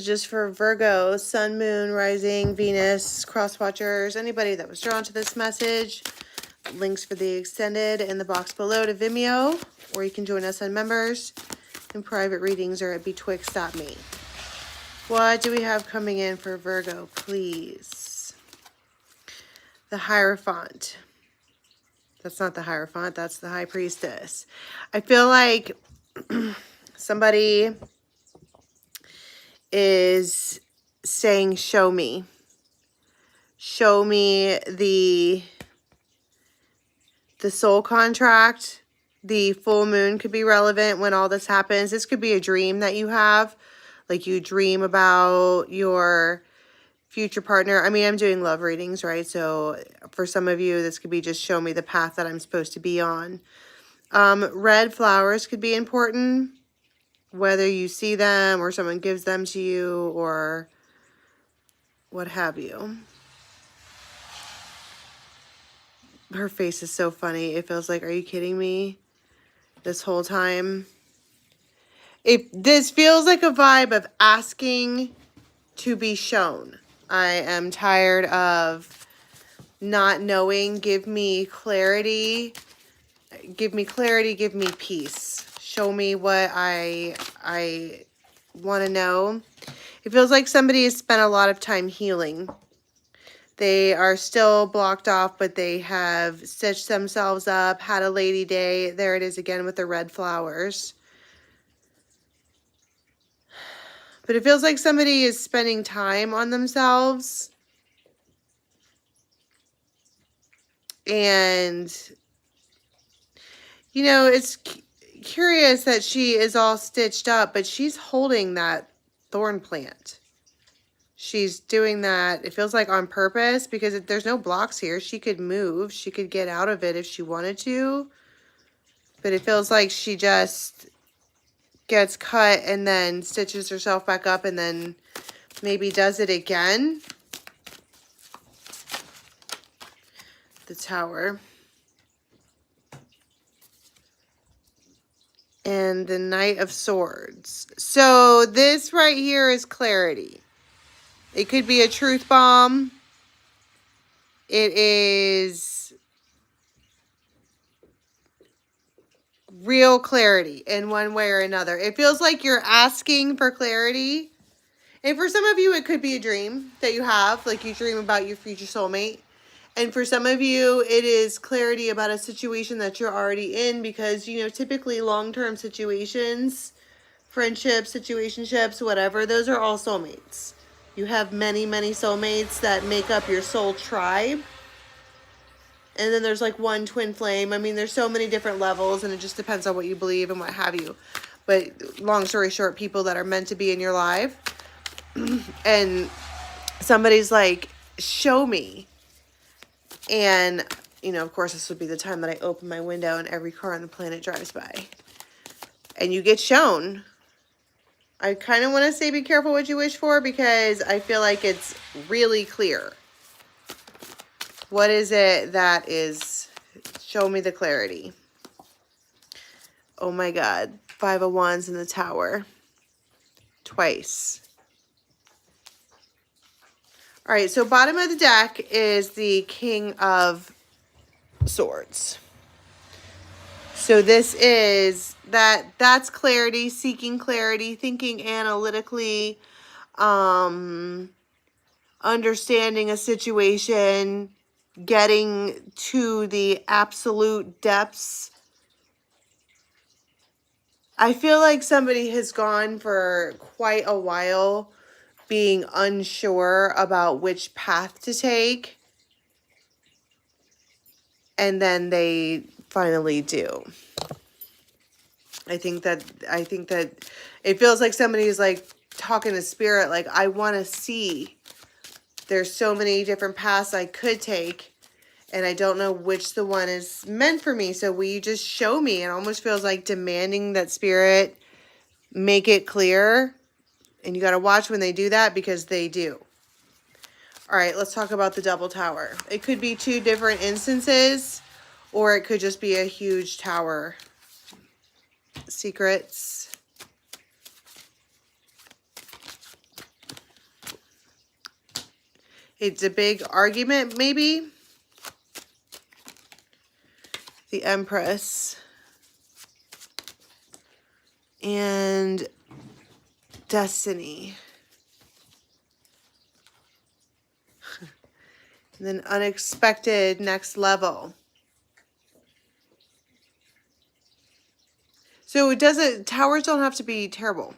Just for Virgo, Sun, Moon, Rising, Venus, cross watchers, anybody that was drawn to this message. Links for the extended in the box below to Vimeo, or you can join us on members and private readings or at betwixt.me. What do we have coming in for Virgo, please? The Hierophant. That's not the Hierophant, that's the High Priestess. I feel like somebody is saying, show me. Show me the soul contract. The full moon could be relevant when all this happens. This could be a dream that you have. Like you dream about your future partner. I mean, I'm doing love readings, right? So for some of you, this could be just show me the path that I'm supposed to be on. Red flowers could be important. Whether you see them or someone gives them to you or what have you. Her face is so funny. It feels like, are you kidding me? This whole time. This feels like a vibe of asking to be shown. I am tired of not knowing. Give me clarity. Give me clarity. Give me peace. Show me what I want to know. It feels like somebody has spent a lot of time healing. They are still blocked off, but they have stitched themselves up, had a lady day. There it is again with the red flowers. But it feels like somebody is spending time on themselves. And, you know, it's curious that she is all stitched up, but she's holding that thorn plant. She's doing that, it feels like on purpose, because there's no blocks here. She could move. She could get out of it if she wanted to. But it feels like she just gets cut and then stitches herself back up and then maybe does it again. The Tower. And the Knight of Swords. So this right here is clarity. It could be a truth bomb. It is real clarity in one way or another. It feels like you're asking for clarity. And for some of you, it could be a dream that you have. Like you dream about your future soulmate. And for some of you, it is clarity about a situation that you're already in. Because, you know, typically long-term situations, friendships, situationships, whatever, those are all soulmates. You have many, many soulmates that make up your soul tribe. And then there's like one twin flame. I mean, there's so many different levels and it just depends on what you believe and what have you. But long story short, people that are meant to be in your life. And somebody's like, show me. And, you know, of course, this would be the time that I open my window and every car on the planet drives by. And you get shown. I kind of want to say be careful what you wish for because I feel like it's really clear. What is it that is, show me the clarity. Oh my God, 5 of Wands in the Tower. Twice. All right, so bottom of the deck is the King of Swords. So this is, that's clarity, seeking clarity, thinking analytically, understanding a situation, getting to the absolute depths. I feel like somebody has gone for quite a while being unsure about which path to take. And then they finally do. I think that it feels like somebody's like talking to spirit, like, I want to see. There's so many different paths I could take, and I don't know which the one is meant for me. So will you just show me? It almost feels like demanding that spirit make it clear. And you got to watch when they do that because they do. All right, let's talk about the double tower. It could be 2 different instances, or it could just be a huge tower. Secrets. It's a big argument, maybe. The Empress. And Destiny. And then unexpected next level. So it doesn't, towers don't have to be terrible.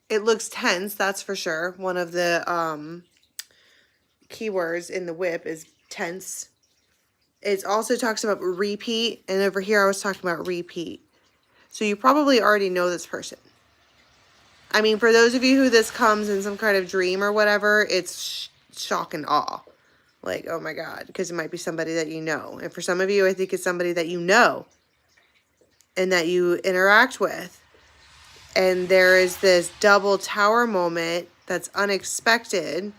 It looks tense, that's for sure. One of the keywords in the whip is tense. It also talks about repeat, and over here I was talking about repeat. So you probably already know this person. I mean, for those of you who this comes in some kind of dream or whatever, it's shock and awe. Like, oh my God, because it might be somebody that you know. And for some of you, I think it's somebody that you know and that you interact with. And there is this double tower moment that's unexpected.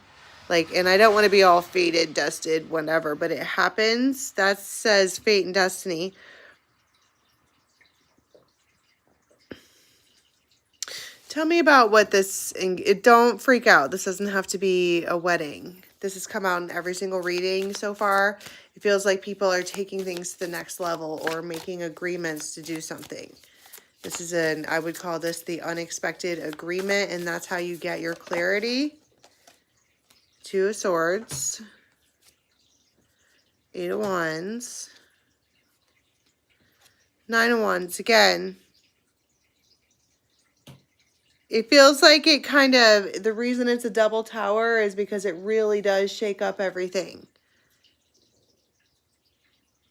Like, and I don't want to be all fated, dusted, whatever, but it happens. That says fate and destiny. Tell me about what this, don't freak out. This doesn't have to be a wedding. This has come out in every single reading so far. It feels like people are taking things to the next level or making agreements to do something. This is I would call this the unexpected agreement, and that's how you get your clarity. Two of Swords. Eight of Wands. Nine of Wands again. It feels like it kind of, the reason it's a double tower is because it really does shake up everything.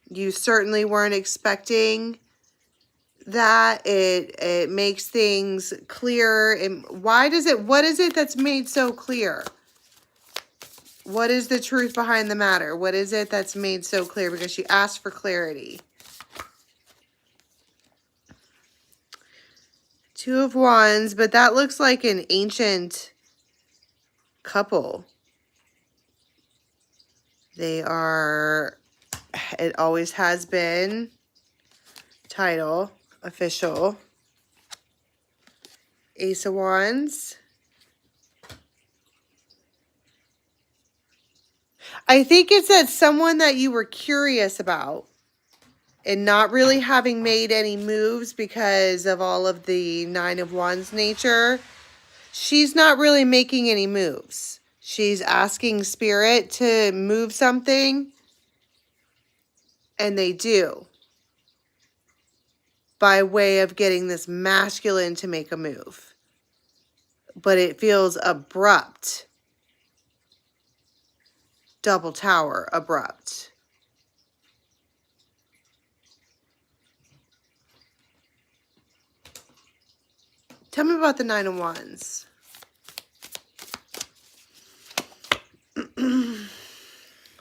You certainly weren't expecting that. It makes things clear. And what is it that's made so clear? What is the truth behind the matter? What is it that's made so clear? Because she asked for clarity. Two of Wands, but that looks like an ancient couple. They are, it always has been, title, official. Ace of Wands. I think it's that someone that you were curious about and not really having made any moves because of all of the Nine of Wands nature. She's not really making any moves. She's asking Spirit to move something, and they do. By way of getting this masculine to make a move. But it feels abrupt. Double tower, abrupt. Tell me about the Nine of Wands.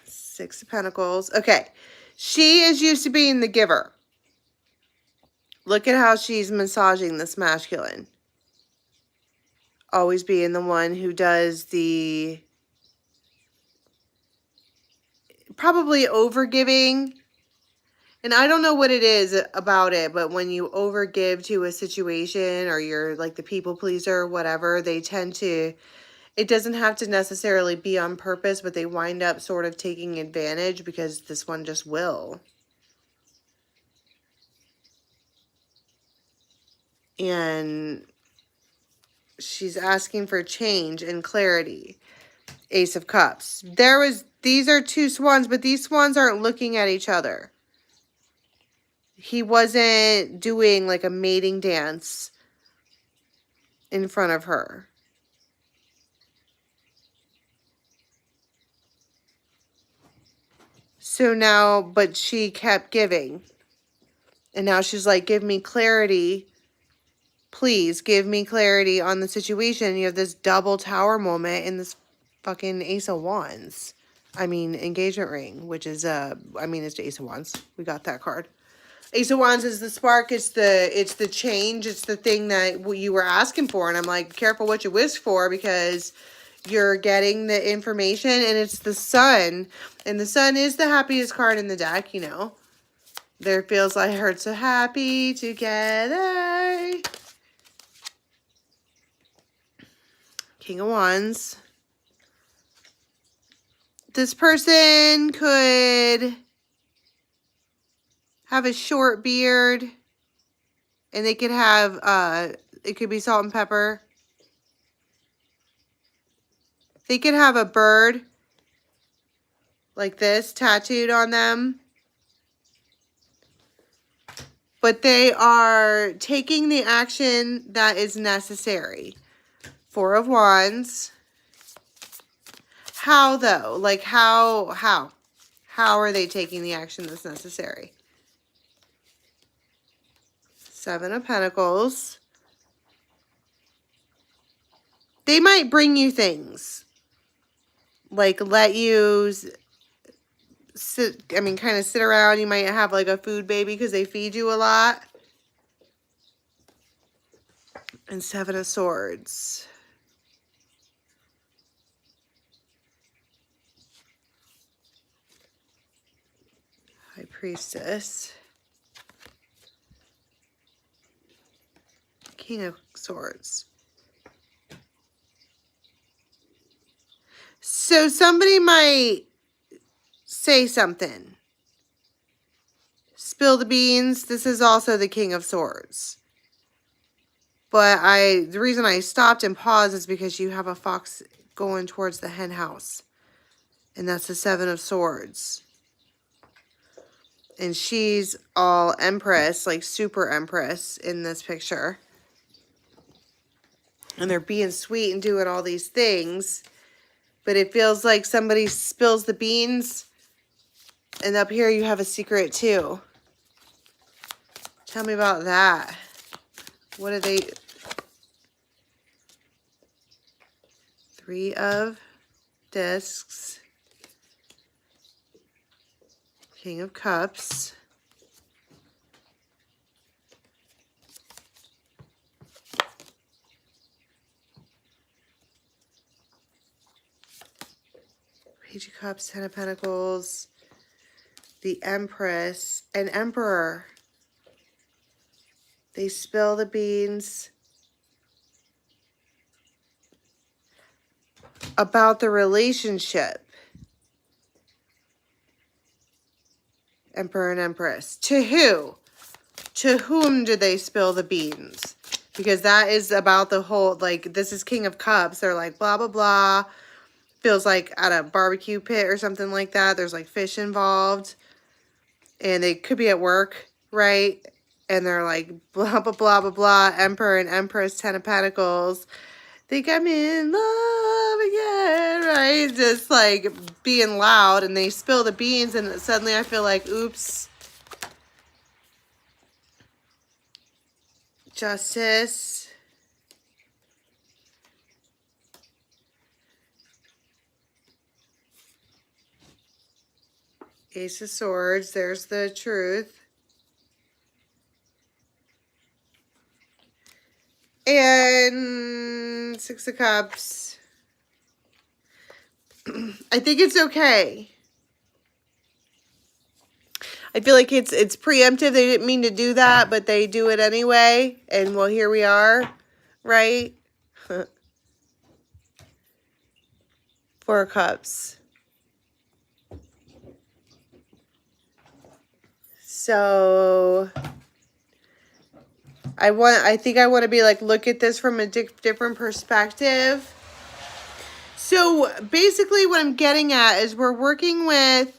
Six of Pentacles. Okay. She is used to being the giver. Look at how she's massaging this masculine. Always being the one who does the probably overgiving. And I don't know what it is about it, but when you overgive to a situation or you're like the people pleaser or whatever, they tend to, it doesn't have to necessarily be on purpose, but they wind up sort of taking advantage because this one just will. And she's asking for change and clarity. Ace of Cups. These are two swans, but these swans aren't looking at each other. He wasn't doing like a mating dance in front of her. So now, but she kept giving. And now she's like, give me clarity. Please give me clarity on the situation. You have this double tower moment in this fucking Ace of Wands. I mean, engagement ring, which is, it's the Ace of Wands. We got that card. Ace of Wands is the spark. It's the change. It's the thing that you were asking for. And I'm like, careful what you wish for because you're getting the information. And it's the Sun. And the Sun is the happiest card in the deck, you know. There feels like we're so happy together. King of Wands. This person could have a short beard, and they could have, it could be salt and pepper. They could have a bird like this tattooed on them. But they are taking the action that is necessary. Four of Wands. How though? Like how? How are they taking the action that's necessary? Seven of Pentacles. They might bring you things. Like let you sit, kind of sit around. You might have like a food baby because they feed you a lot. And Seven of Swords. High Priestess. King of Swords. So somebody might say something. Spill the beans. This is also the King of Swords. But the reason I stopped and paused is because you have a fox going towards the hen house. And that's the Seven of Swords. And she's all Empress, like super Empress in this picture. And they're being sweet and doing all these things. But it feels like somebody spills the beans. And up here you have a secret too. Tell me about that. What are they? Three of Discs. King of Cups. Page of Cups, Ten of Pentacles. The Empress and Emperor. They spill the beans about the relationship. Emperor and Empress. To who? To whom do they spill the beans? Because that is about the whole, like, this is King of Cups. They're like, blah, blah, blah. Feels like at a barbecue pit or something like that. There's like fish involved. And they could be at work, right? And they're like, blah, blah, blah, blah, blah. Emperor and Empress, Ten of Pentacles. Think I'm in love again, right? Just like being loud, and they spill the beans, and suddenly I feel like, oops. Justice. Ace of Swords. There's the truth. And Six of Cups. I think it's okay. I feel like it's preemptive. They didn't mean to do that, but they do it anyway. And well, here we are, right? Four of Cups. So I think I want to be like, look at this from a different perspective. So basically what I'm getting at is we're working with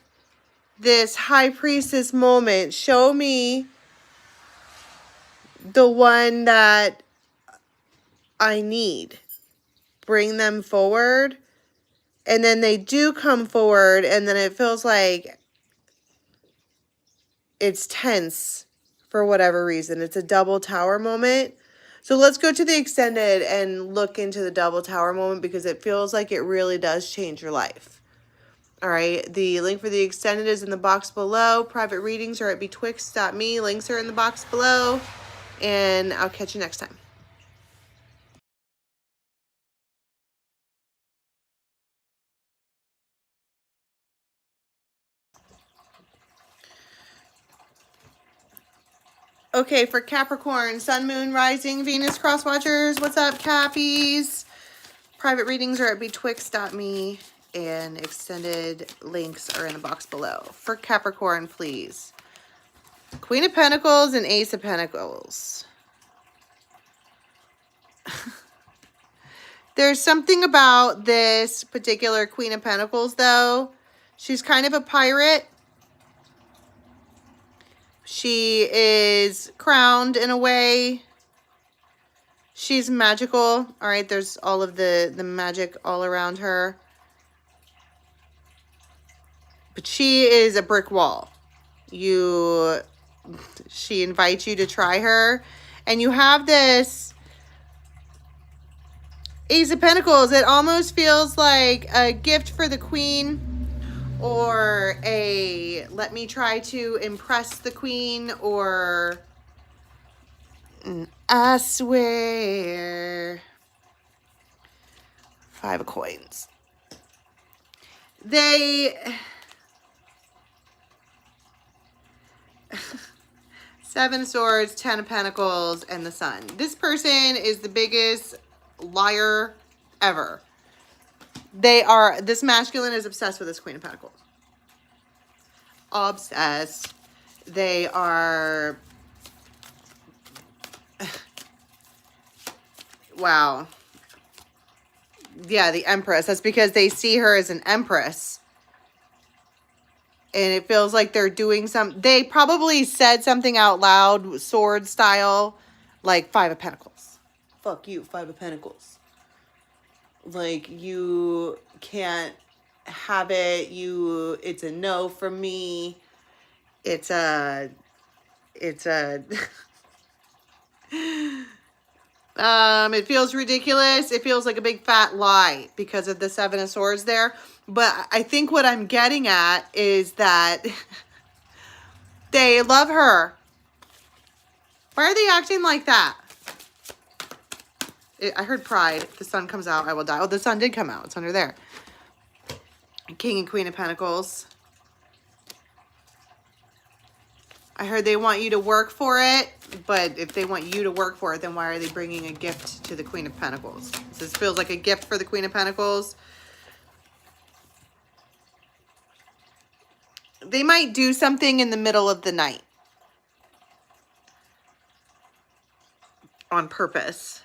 this High Priestess moment. Show me the one that I need. Bring them forward. And then they do come forward, and then it feels like it's tense for whatever reason. It's a double tower moment. So let's go to the extended and look into the double tower moment, because it feels like it really does change your life. All right. The link for the extended is in the box below. Private readings are at betwixt.me. Links are in the box below. And I'll catch you next time. Okay, for Capricorn, Sun, Moon, Rising, Venus, Cross Watchers. What's up, Cappies? Private readings are at betwixt.me. and extended links are in the box below. For Capricorn, please. Queen of Pentacles and Ace of Pentacles. There's something about this particular Queen of Pentacles, though. She's kind of a pirate. She is crowned in a way. She's magical. All right, there's all of the magic all around her. But she is a brick wall. She invites you to try her. And you have this Ace of Pentacles. It almost feels like a gift for the queen, or a let me try to impress the queen, or I swear. 5 of coins. Seven of Swords, 10 of Pentacles, and the Sun. This person is the biggest liar ever. This masculine is obsessed with this Queen of Pentacles. Obsessed. They are, wow. Yeah, the Empress. That's because they see her as an Empress. And it feels like they're doing they probably said something out loud, sword style, like 5 of Pentacles. Fuck you, 5 of Pentacles. Like, you can't have it. It's a no from me. It feels ridiculous. It feels like a big fat lie because of the 7 of Swords there. But I think what I'm getting at is that they love her. Why are they acting like that? I heard pride. If the sun comes out, I will die. Oh, the sun did come out. It's under there. King and Queen of Pentacles. I heard they want you to work for it. But if they want you to work for it, then why are they bringing a gift to the Queen of Pentacles? This feels like a gift for the Queen of Pentacles. They might do something in the middle of the night. On purpose.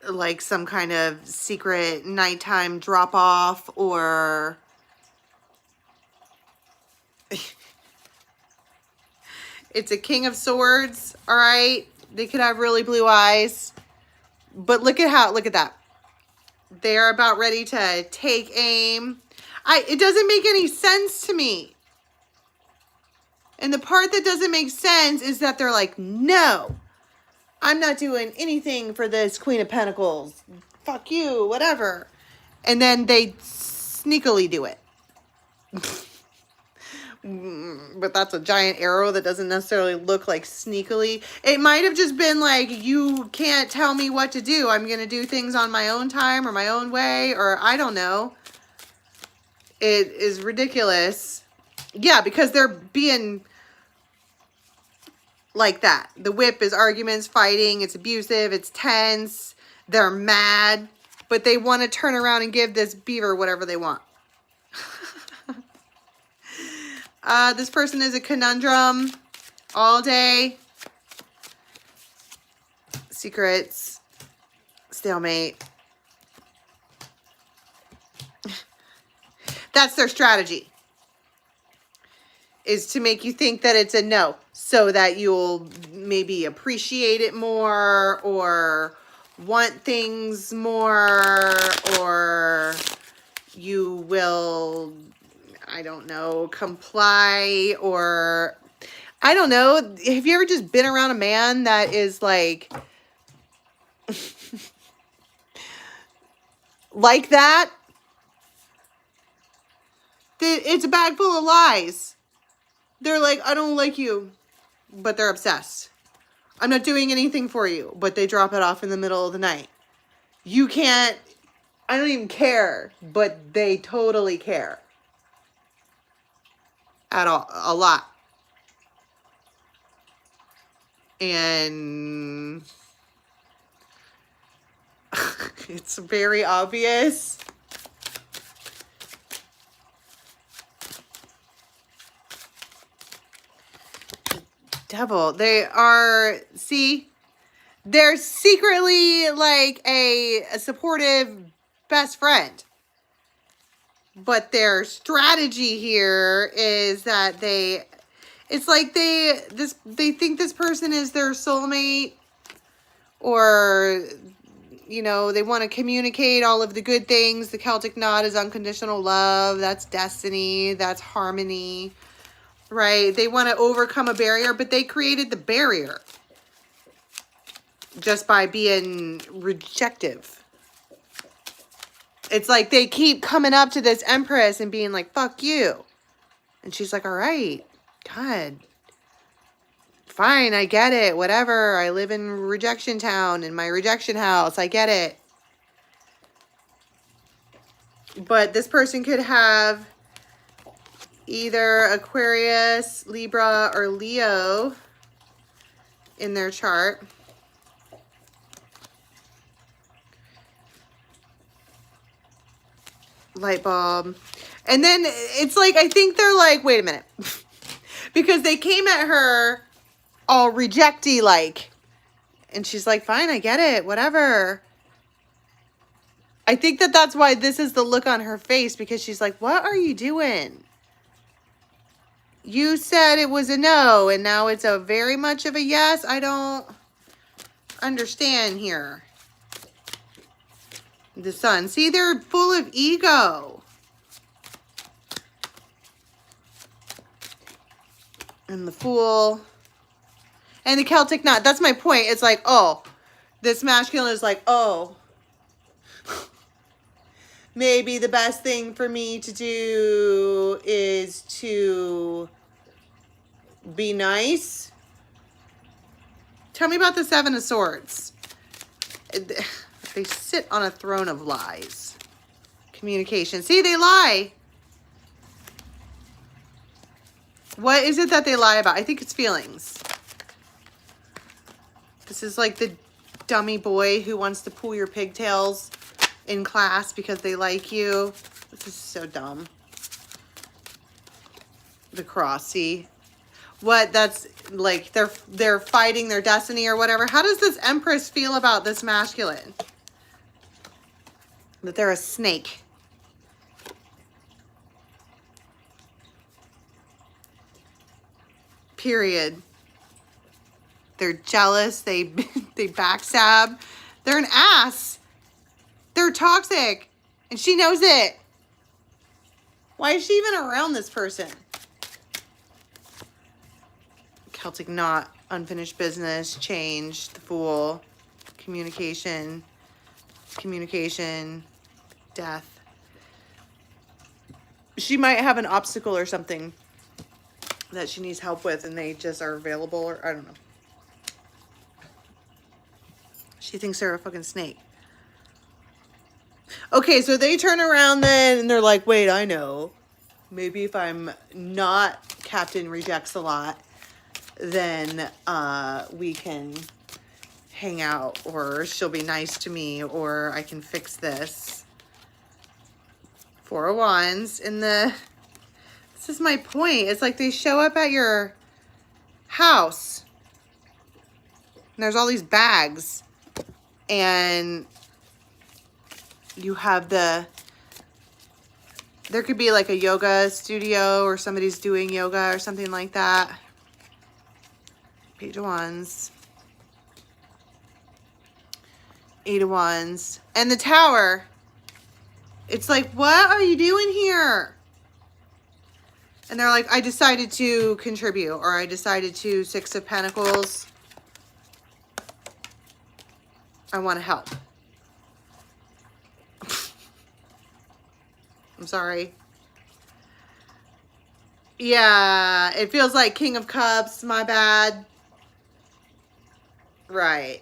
Like some kind of secret nighttime drop-off, or it's a King of Swords, all right? They could have really blue eyes. But look at that. They're about ready to take aim. It doesn't make any sense to me. And the part that doesn't make sense is that they're like, no, I'm not doing anything for this Queen of Pentacles. Fuck you, whatever. And then they sneakily do it. But that's a giant arrow that doesn't necessarily look like sneakily. It might have just been like, you can't tell me what to do. I'm going to do things on my own time or my own way, or I don't know. It is ridiculous. Yeah, because they're being like that. The whip is arguments, fighting. It's abusive. It's tense. They're mad. But they want to turn around and give this beaver whatever they want. This person is a conundrum all day. Secrets. Stalemate. That's their strategy. Is to make you think that it's a no. So that you'll maybe appreciate it more. Or want things more. Or you will, I don't know, comply, or I don't know. Have you ever just been around a man that is like like that? It's a bag full of lies. They're like, I don't like you, but they're obsessed. I'm not doing anything for you, but they drop it off in the middle of the night. You can't, I don't even care, but they totally care. At all, a lot. And It's very obvious. Devil. They are, see, they're secretly like a supportive best friend. But their strategy here is that it's like they think this person is their soulmate, or, you know, they want to communicate all of the good things. The Celtic knot is unconditional love. That's destiny. That's harmony, right? They want to overcome a barrier, but they created the barrier just by being rejective. It's like they keep coming up to this Empress and being like, fuck you. And she's like, all right, God, fine, I get it, whatever. I live in rejection town, in my rejection house. I get it. But this person could have either Aquarius, Libra, or Leo in their chart. Light bulb. And then it's like, I think they're like, wait a minute. Because they came at her all rejecty like. And she's like, fine, I get it, whatever. I think that that's why this is the look on her face. Because she's like, what are you doing? You said it was a no, and now it's a very much of a yes. I don't understand here. The Sun. See, they're full of ego. And the Fool. And the Celtic knot. That's my point. It's like, oh, this masculine is like, oh, maybe the best thing for me to do is to be nice. Tell me about the Seven of Swords. They sit on a throne of lies. Communication. See, they lie. What is it that they lie about? I think it's feelings. This is like the dummy boy who wants to pull your pigtails in class because they like you. This is so dumb. The Cross, see? What? That's like they're fighting their destiny or whatever. How does this Empress feel about this masculine? That they're a snake. Period. They're jealous. They backstab. They're an ass. They're toxic. And she knows it. Why is she even around this person? Celtic knot. Unfinished business. Change. The Fool. Communication. Communication. Death. She might have an obstacle or something that she needs help with, and they just are available, or I don't know. She thinks they're a fucking snake. Okay, so they turn around then and they're like, wait, I know. Maybe if I'm not Captain Rejects a Lot, then we can hang out, or she'll be nice to me, or I can fix this. Four of Wands in the... This is my point. It's like they show up at your house. And there's all these bags. And you have the... There could be like a yoga studio, or somebody's doing yoga or something like that. Page of Wands. Eight of Wands. And the Tower. It's like, what are you doing here? And they're like, I decided to contribute, or I decided to. Six of Pentacles. I want to help. I'm sorry. Yeah, it feels like King of Cups. My bad. Right.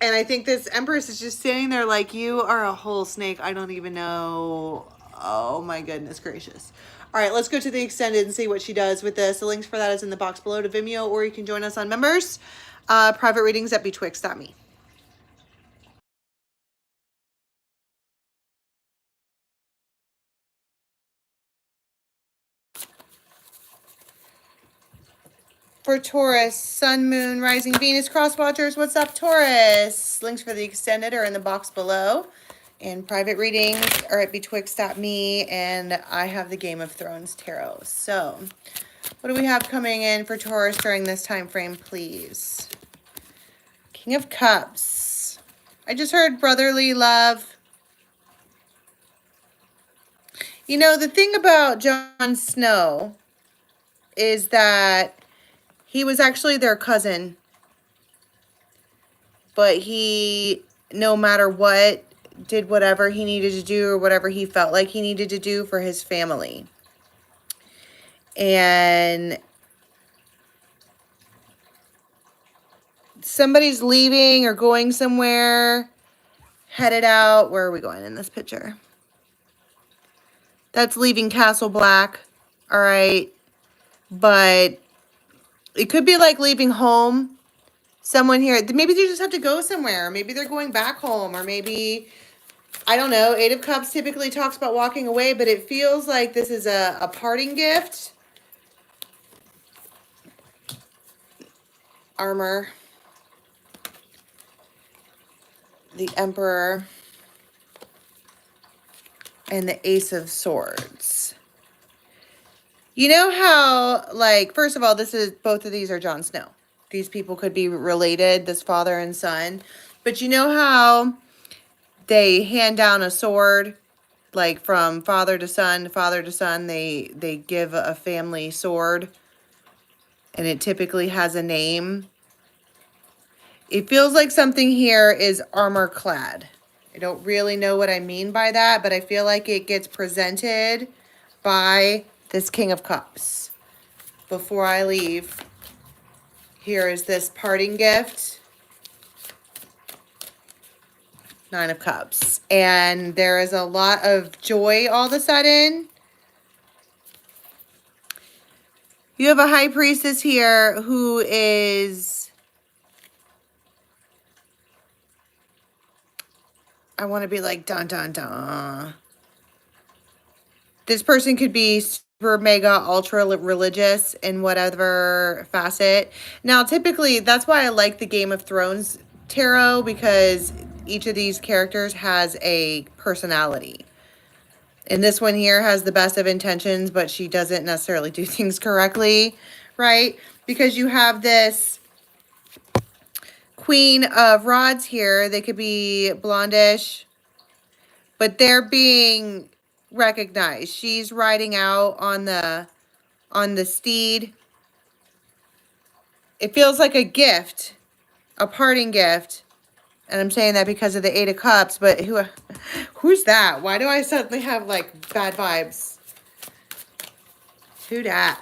And I think this Empress is just sitting there like, you are a whole snake. I don't even know. Oh my goodness gracious. All right, let's go to the extended and see what she does with this. The links for that is in the box below to Vimeo, or you can join us on members. Private readings at betwixt.me. for Taurus, Sun, Moon, Rising, Venus, Cross Watchers. What's up, Taurus? Links for the extended are in the box below. And private readings are at betwixt.me. And I have the Game of Thrones Tarot. So, what do we have coming in for Taurus during this time frame, please? King of Cups. I just heard brotherly love. You know, the thing about Jon Snow is that he was actually their cousin. But he, no matter what, did whatever he needed to do or whatever he felt like he needed to do for his family. And somebody's leaving or going somewhere, headed out. Where are we going in this picture? That's leaving Castle Black. All right. But it could be like leaving home. Someone here, maybe they just have to go somewhere. Maybe they're going back home, or maybe, I don't know. Eight of Cups typically talks about walking away, but it feels like this is a parting gift. Armor. The Emperor. And the Ace of Swords. You know how, like, first of all, both of these are Jon Snow. These people could be related, this father and son. But you know how they hand down a sword, like from father to son, they give a family sword. And it typically has a name. It feels like something here is armor clad. I don't really know what I mean by that, but I feel like it gets presented by this King of Cups. Before I leave, here is this parting gift. Nine of Cups. And there is a lot of joy all of a sudden. You have a High Priestess here who is, I want to be like, dun, dun, dun. This person could be super, mega, ultra religious in whatever facet. Now, typically, that's why I like the Game of Thrones tarot, because each of these characters has a personality. And this one here has the best of intentions, but she doesn't necessarily do things correctly, right? Because you have this Queen of Rods here. They could be blondish, but they're being recognized. She's riding out on the steed. It feels like a gift, a parting gift. And I'm saying that because of the Eight of Cups, but who's that? Why do I suddenly have like bad vibes? Who dat?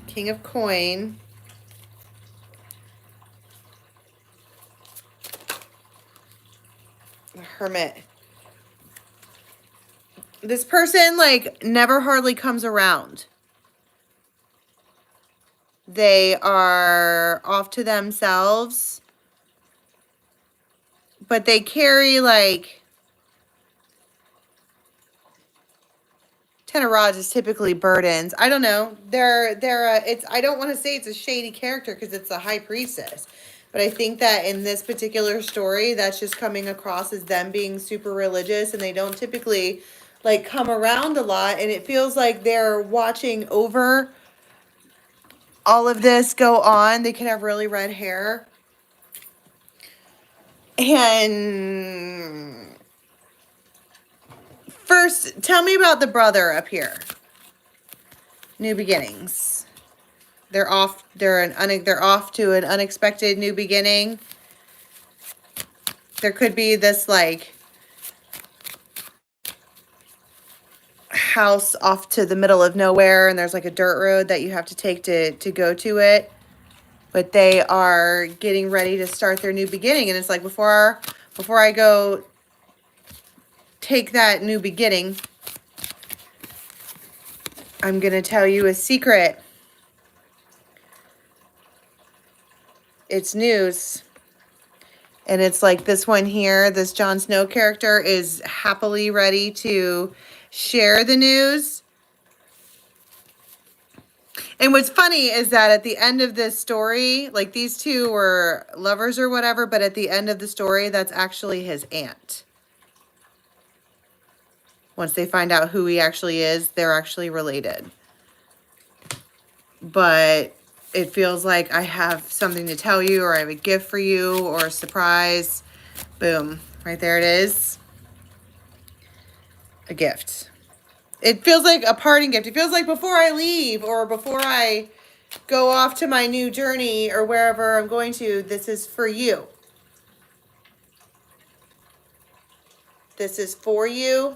King of Coin. The Hermit. This person like never hardly comes around. They are off to themselves, but they carry like, Ten of Rods is typically burdens. I don't know. I don't want to say it's a shady character because it's a High Priestess, but I think that in this particular story, that's just coming across as them being super religious, and they don't typically like come around a lot, and it feels like they're watching over all of this go on. They could have really red hair. And first, tell me about the brother up here. New beginnings. They're off to an unexpected new beginning. There could be this like house off to the middle of nowhere, and there's like a dirt road that you have to take to go to it, but they are getting ready to start their new beginning. And it's like, before I go take that new beginning, I'm gonna tell you a secret. It's news. And it's like this one here, this Jon Snow character is happily ready to share the news. And what's funny is that at the end of this story, like these two were lovers or whatever, but at the end of the story, that's actually his aunt. Once they find out who he actually is, they're actually related. But it feels like I have something to tell you, or I have a gift for you, or a surprise. Boom. Right there it is. A gift. It feels like a parting gift. It feels like before I leave, or before I go off to my new journey, or wherever I'm going to, this is for you. This is for you.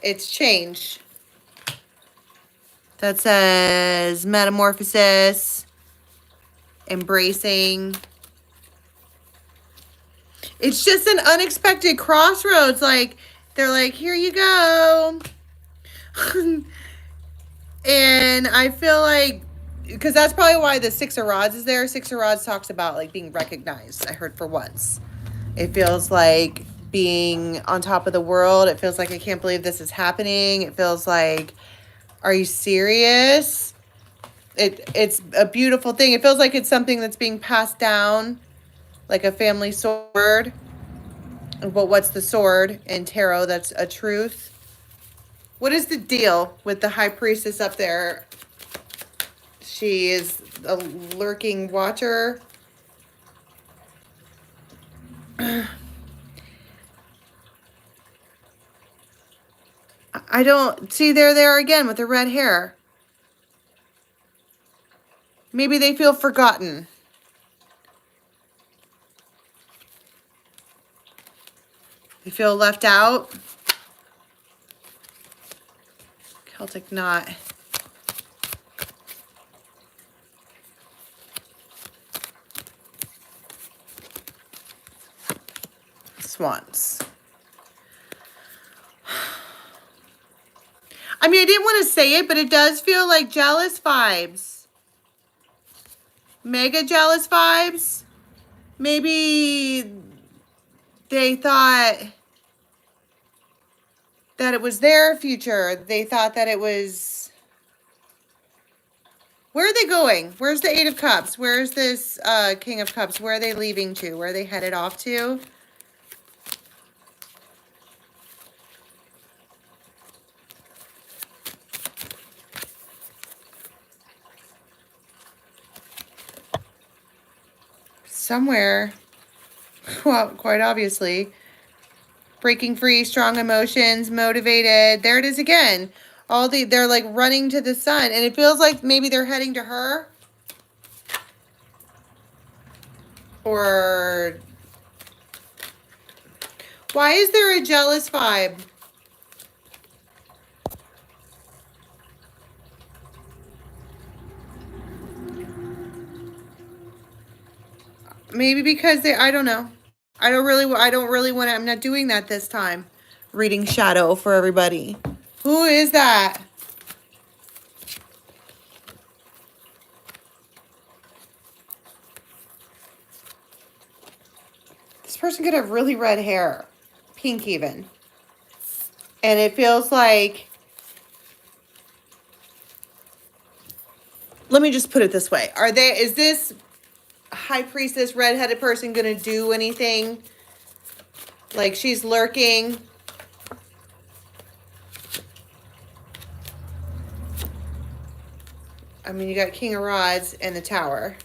It's change. That says metamorphosis, embracing. It's just an unexpected crossroads. Like, they're like, here you go. And I feel like, because that's probably why the Six of Rods is there. Six of Rods talks about like being recognized, I heard, for once. It feels like being on top of the world. It feels like I can't believe this is happening. It feels like, are you serious? It's a beautiful thing. It feels like it's something that's being passed down, like a family sword. But what's the sword in tarot? That's a truth. What is the deal with the high priestess up there? She is a lurking watcher. I don't see, they're there again with the red hair. Maybe they feel forgotten. They feel left out. Celtic knot. Swans. I mean, I didn't want to say it, but it does feel like jealous vibes. Mega jealous vibes. Maybe they thought that it was their future. They thought that it was... Where are they going? Where's the Eight of Cups? Where's this King of Cups? Where are they leaving to? Where are they headed off to? Somewhere, well, quite obviously, breaking free, strong emotions, motivated. There it is again. They're like running to the sun, and it feels like maybe they're heading to her. Or why is there a jealous vibe? Maybe because I don't know. I don't really want to, I'm not doing that this time. Reading shadow for everybody. Who is that? This person could have really red hair. Pink even. And it feels like, let me just put it this way. Is this high priestess redheaded person gonna do anything? Like, she's lurking. I mean, you got King of Rods and the Tower.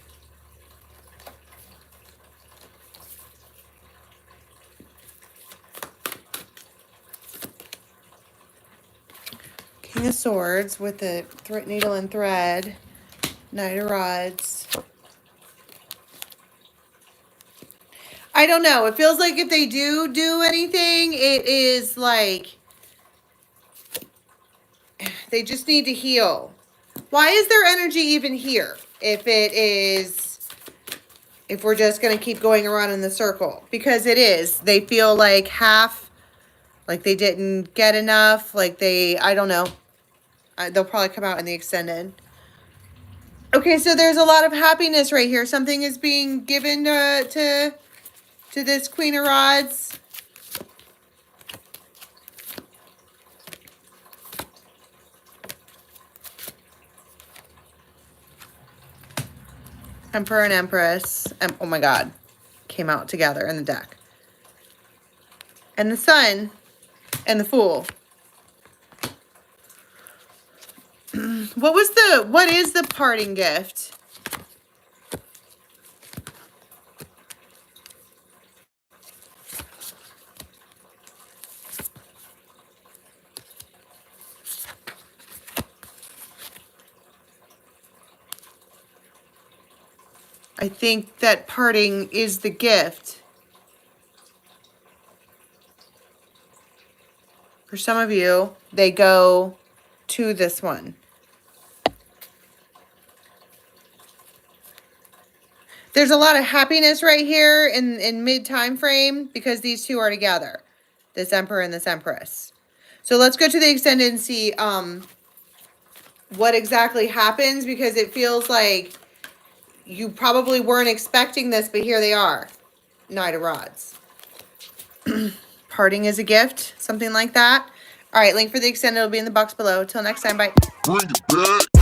King of Swords with the needle and thread. Knight of Rods. I don't know. It feels like if they do anything, it is like they just need to heal. Why is their energy even here? If we're just going to keep going around in the circle. Because it is. They feel like like they didn't get enough. Like I don't know. They'll probably come out in the extended. Okay, so there's a lot of happiness right here. Something is being given to this Queen of Rods. Emperor and Empress. Oh my God. Came out together in the deck. And the Sun and the Fool. What is the parting gift? I think that parting is the gift. For some of you, they go to this one. There's a lot of happiness right here in mid time frame because these two are together. This Emperor and this Empress. So let's go to the extended and see what exactly happens, because it feels like you probably weren't expecting this, but here they are. Knight of Rods. Parting is a gift, something like that. All right, link for the extended will be in the box below. Till next time, bye. Bring it back.